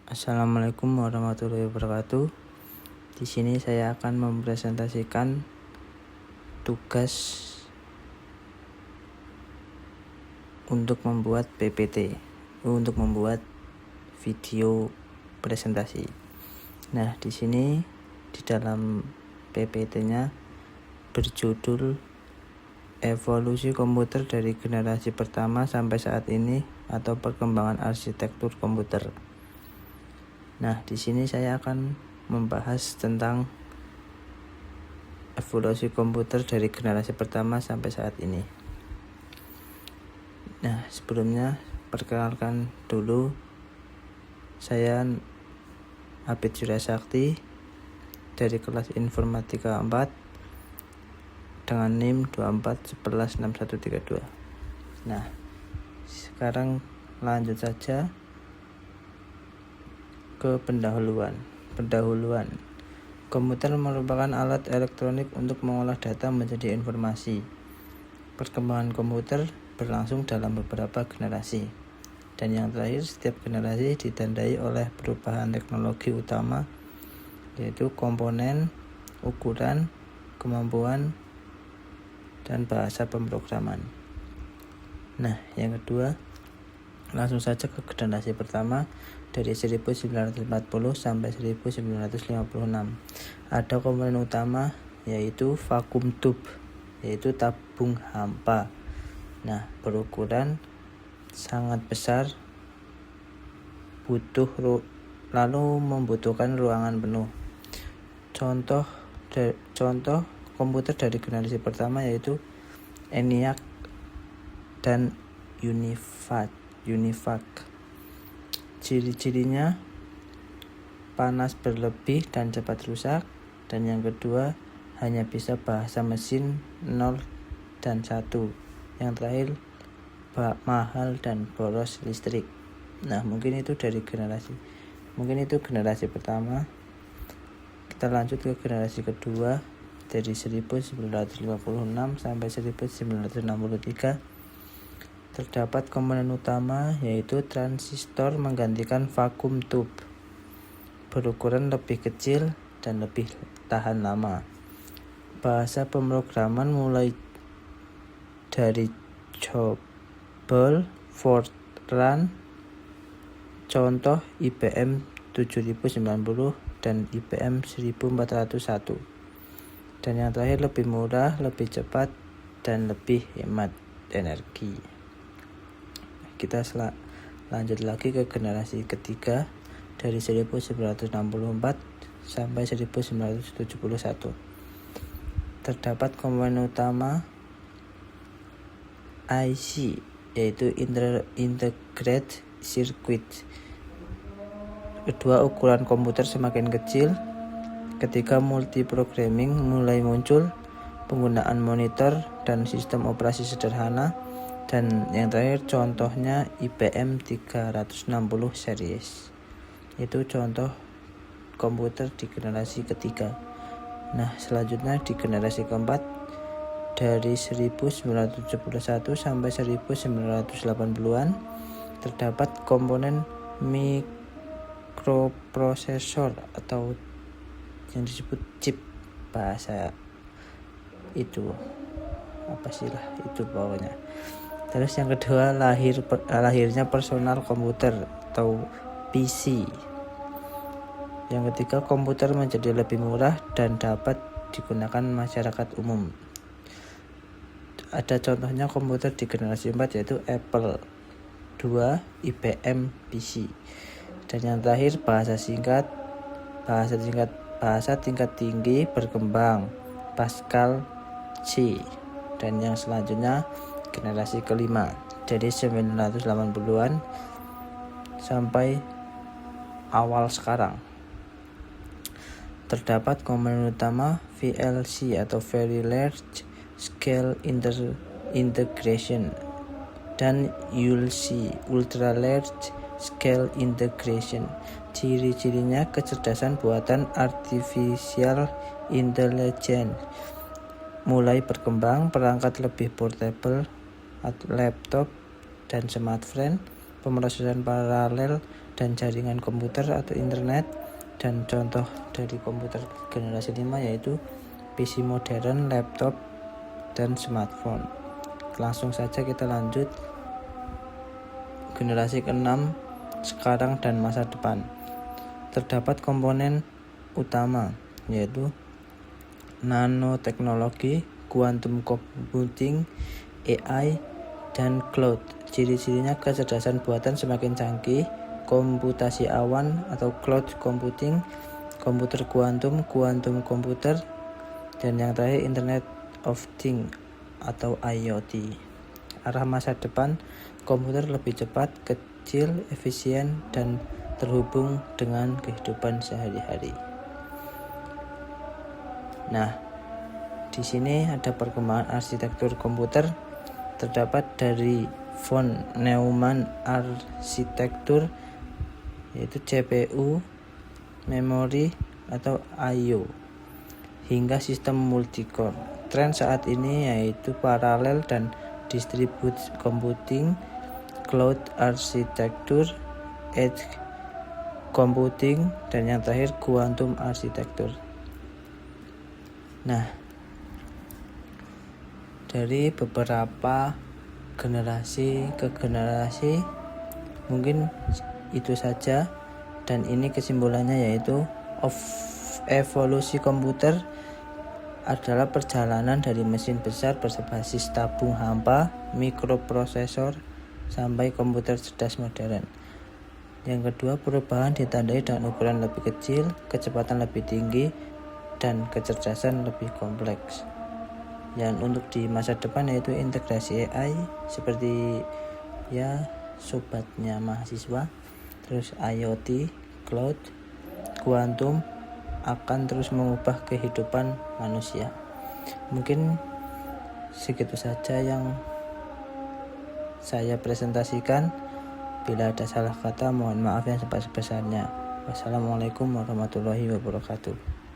Assalamualaikum warahmatullahi wabarakatuh. Di sini saya akan mempresentasikan tugas untuk membuat PPT, untuk membuat video presentasi. Nah, di sini di dalam PPT-nya berjudul Evolusi Komputer dari Generasi Pertama sampai saat ini atau Perkembangan Arsitektur Komputer. Nah, di sini saya akan membahas tentang evolusi komputer dari generasi pertama sampai saat ini. Nah, sebelumnya perkenalkan dulu, saya Abid Surya Sakti dari kelas Informatika 4 dengan NIM 24116132. Nah, sekarang lanjut saja ke pendahuluan. Komputer merupakan alat elektronik untuk mengolah data menjadi informasi. Perkembangan komputer berlangsung dalam beberapa generasi, dan yang terakhir setiap generasi ditandai oleh perubahan teknologi utama, yaitu komponen, ukuran, kemampuan, dan bahasa pemrograman. Nah, yang kedua, langsung saja ke generasi pertama dari 1940 sampai 1956. Ada komponen utama yaitu vacuum tube, yaitu tabung hampa. Nah, berukuran sangat besar, lalu membutuhkan ruangan penuh. Contoh komputer dari generasi pertama yaitu ENIAC dan UNIVAC. Ciri-cirinya panas berlebih dan cepat rusak, dan yang kedua hanya bisa bahasa mesin 0 dan 1. Yang terakhir mahal dan boros listrik. Nah, mungkin itu generasi pertama. Kita lanjut ke generasi kedua dari 1956 sampai 1963. Terdapat komponen utama yaitu transistor menggantikan vacuum tube. Berukuran lebih kecil dan lebih tahan lama. Bahasa pemrograman mulai dari COBOL, Fortran, contoh IBM 7090 dan IBM 1401. Dan yang terakhir lebih murah, lebih cepat, dan lebih hemat energi. Kita lanjut lagi ke generasi ketiga dari 1964 sampai 1971. Terdapat komponen utama IC, yaitu Integrated Circuit. Kedua, ukuran komputer semakin kecil. Ketika multiprogramming mulai muncul, penggunaan monitor dan sistem operasi sederhana. Dan yang terakhir contohnya IBM 360 series. Itu contoh komputer di generasi ketiga. Nah, selanjutnya di generasi keempat dari 1971 sampai 1980-an terdapat komponen mikroprosesor atau yang disebut chip, bahasa itu pokoknya. Terus yang kedua lahirnya personal komputer atau PC. Yang ketiga, komputer menjadi lebih murah dan dapat digunakan masyarakat umum. Ada contohnya komputer di generasi 4 yaitu Apple II, IBM PC. Dan yang terakhir bahasa tingkat tinggi berkembang, Pascal C. Dan yang selanjutnya generasi kelima dari 1980-an sampai awal sekarang. Terdapat komponen utama VLC atau Very Large Scale Integration dan ULC, Ultra Large Scale Integration. Ciri-cirinya kecerdasan buatan artificial intelligence mulai berkembang, perangkat lebih portable, laptop dan smartphone, pemrosesan paralel dan jaringan komputer atau internet. Dan contoh dari komputer generasi 5 yaitu PC modern, laptop, dan smartphone. Langsung saja kita lanjut. Generasi ke-6 sekarang dan masa depan. Terdapat komponen utama yaitu nanoteknologi, quantum computing, AI, dan cloud. Ciri-cirinya kecerdasan buatan semakin canggih, komputasi awan atau cloud computing, komputer kuantum, quantum computer, dan yang terakhir Internet of Things atau IoT. Arah masa depan, komputer lebih cepat, kecil, efisien, dan terhubung dengan kehidupan sehari-hari. Nah, di sini ada perkembangan arsitektur komputer. Terdapat dari von Neumann arsitektur yaitu CPU, memori atau I/O, hingga sistem multicore. Tren saat ini yaitu paralel dan distributed computing, cloud arsitektur, edge computing, dan yang terakhir quantum arsitektur. Nah, dari beberapa generasi ke generasi mungkin itu saja, dan ini kesimpulannya yaitu evolusi komputer adalah perjalanan dari mesin besar berbasis tabung hampa, mikroprosesor, sampai komputer cerdas modern. Yang kedua, perubahan ditandai dengan ukuran lebih kecil, kecepatan lebih tinggi, dan kecerdasan lebih kompleks. Dan untuk di masa depan yaitu integrasi AI seperti ya sobatnya mahasiswa, terus IoT, cloud, quantum akan terus mengubah kehidupan manusia. Mungkin segitu saja yang saya presentasikan. Bila ada salah kata mohon maaf yang sebesar-besarnya. Wassalamualaikum warahmatullahi wabarakatuh.